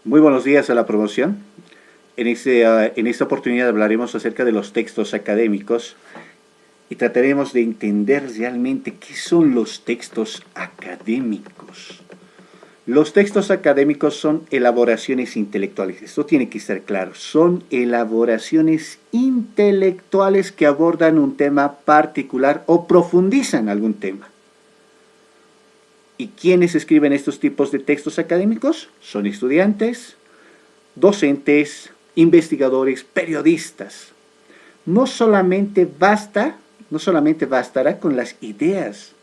Muy buenos días a la promoción. En esta oportunidad hablaremos acerca de los textos académicos y trataremos de entender realmente qué son los textos académicos. Los textos académicos son elaboraciones intelectuales, esto tiene que estar claro, son elaboraciones intelectuales que abordan un tema particular o profundizan algún tema. ¿Y quiénes escriben estos tipos de textos académicos? Son estudiantes, docentes, investigadores, periodistas. No solamente basta, no solamente bastará con las ideas,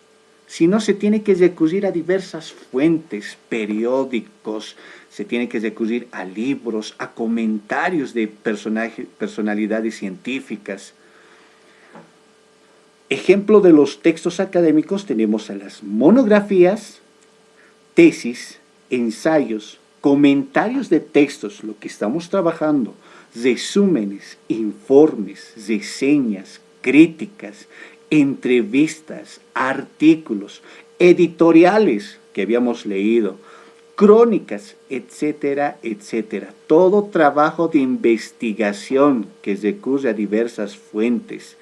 sino se tiene que recurrir a diversas fuentes, periódicos, se tiene que recurrir a libros, a comentarios de personalidades científicas. Ejemplo de los textos académicos tenemos a las monografías, tesis, ensayos, comentarios de textos, lo que estamos trabajando, resúmenes, informes, reseñas, críticas, entrevistas, artículos, editoriales que habíamos leído, crónicas, etcétera, etcétera. Todo trabajo de investigación que recurre a diversas fuentes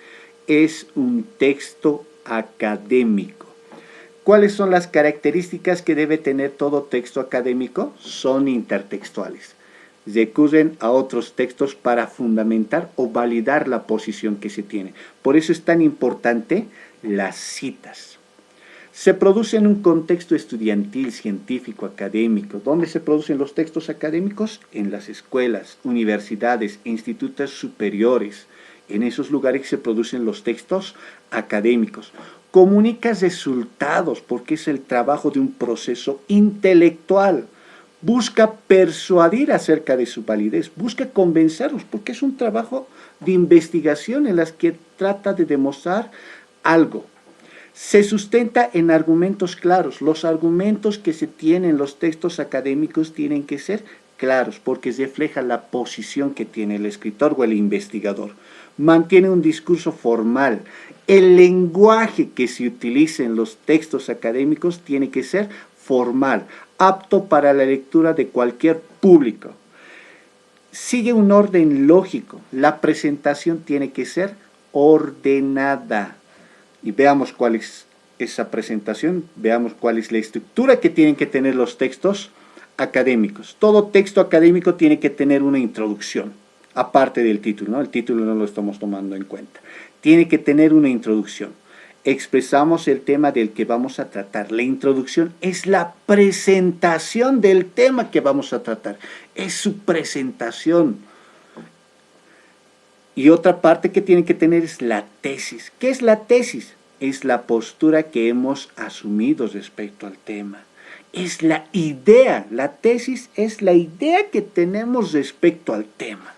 es un texto académico. ¿Cuáles son las características que debe tener todo texto académico? Son intertextuales. Recurren a otros textos para fundamentar o validar la posición que se tiene. Por eso es tan importante las citas. Se produce en un contexto estudiantil, científico, académico. ¿Dónde se producen los textos académicos? En las escuelas, universidades, institutos superiores. En esos lugares se producen los textos académicos. Comunica resultados porque es el trabajo de un proceso intelectual. Busca persuadir acerca de su validez, busca convencerlos porque es un trabajo de investigación en las que trata de demostrar algo. Se sustenta en argumentos claros. Los argumentos que se tienen en los textos académicos tienen que ser claros porque refleja la posición que tiene el escritor o el investigador. Mantiene un discurso formal. El lenguaje que se utiliza en los textos académicos tiene que ser formal, apto para la lectura de cualquier público. Sigue un orden lógico. La presentación tiene que ser ordenada. Y veamos cuál es esa presentación, veamos cuál es la estructura que tienen que tener los textos académicos. Todo texto académico tiene que tener una introducción, aparte del título, ¿no? El título no lo estamos tomando en cuenta. Tiene que tener una introducción. Expresamos el tema del que vamos a tratar. La introducción es la presentación del tema que vamos a tratar. Es su presentación. Y otra parte que tiene que tener es la tesis. ¿Qué es la tesis? Es la postura que hemos asumido respecto al tema. Es la idea. La tesis es la idea que tenemos respecto al tema.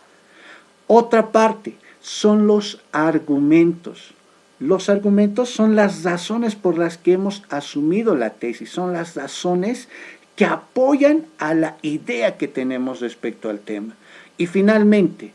Otra parte son los argumentos. Los argumentos son las razones por las que hemos asumido la tesis. Son las razones que apoyan a la idea que tenemos respecto al tema. Y finalmente,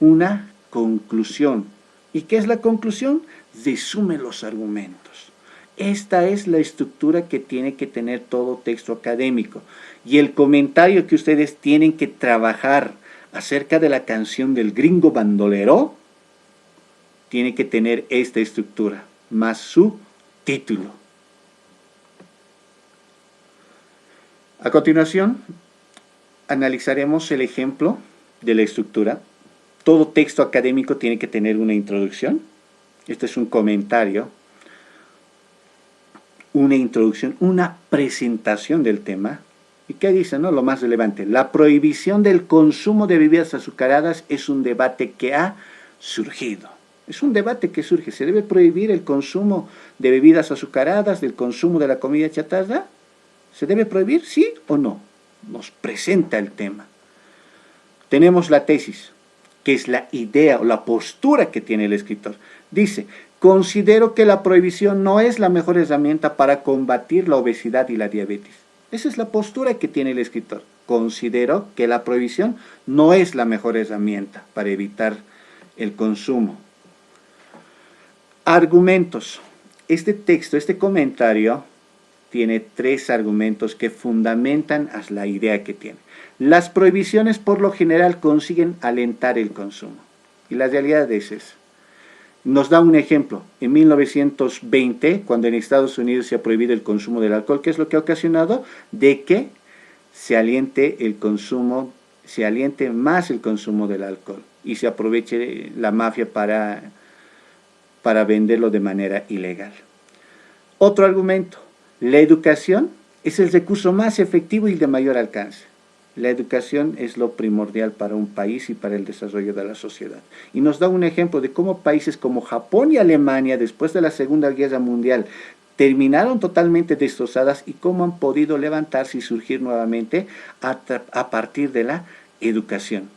una conclusión. ¿Y qué es la conclusión? Resume los argumentos. Esta es la estructura que tiene que tener todo texto académico. Y el comentario que ustedes tienen que trabajar acerca de la canción del Gringo Bandolero tiene que tener esta estructura, más su título. A continuación, analizaremos el ejemplo de la estructura. Todo texto académico tiene que tener una introducción. Este es un comentario, una introducción, una presentación del tema. ¿Y qué dice, no? Lo más relevante, la prohibición del consumo de bebidas azucaradas es un debate que ha surgido. Es un debate que surge. ¿Se debe prohibir el consumo de bebidas azucaradas, del consumo de la comida chatarra? ¿Se debe prohibir? ¿Sí o no? Nos presenta el tema. Tenemos la tesis, que es la idea o la postura que tiene el escritor. Dice, considero que la prohibición no es la mejor herramienta para combatir la obesidad y la diabetes. Esa es la postura que tiene el escritor. Considero que la prohibición no es la mejor herramienta para evitar el consumo. Argumentos. Este texto, este comentario, tiene 3 argumentos que fundamentan a la idea que tiene. Las prohibiciones por lo general consiguen alentar el consumo. Y la realidad es esa. Nos da un ejemplo. En 1920, cuando en Estados Unidos se ha prohibido el consumo del alcohol, ¿qué es lo que ha ocasionado? De que se aliente más el consumo del alcohol y se aproveche la mafia para venderlo de manera ilegal. Otro argumento, la educación es el recurso más efectivo y de mayor alcance. La educación es lo primordial para un país y para el desarrollo de la sociedad. Y nos da un ejemplo de cómo países como Japón y Alemania, después de la Segunda Guerra Mundial, terminaron totalmente destrozadas y cómo han podido levantarse y surgir nuevamente a partir de la educación.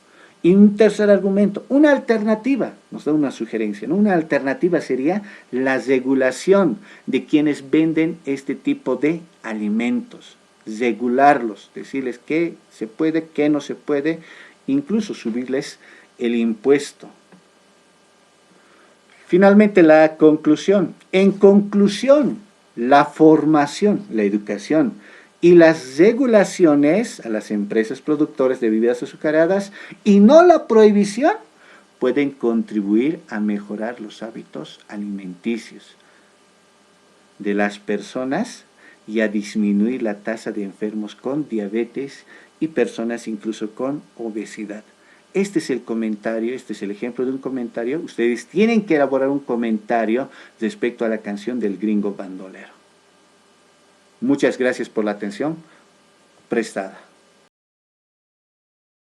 Y un tercer argumento, una alternativa, nos da una sugerencia, ¿no? Una alternativa sería la regulación de quienes venden este tipo de alimentos, regularlos, decirles qué se puede, qué no se puede, incluso subirles el impuesto. Finalmente, la conclusión. En conclusión, la formación, la educación y las regulaciones a las empresas productoras de bebidas azucaradas y no la prohibición pueden contribuir a mejorar los hábitos alimenticios de las personas y a disminuir la tasa de enfermos con diabetes y personas incluso con obesidad. Este es el comentario, este es el ejemplo de un comentario. Ustedes tienen que elaborar un comentario respecto a la canción del Gringo Bandolero. Muchas gracias por la atención prestada.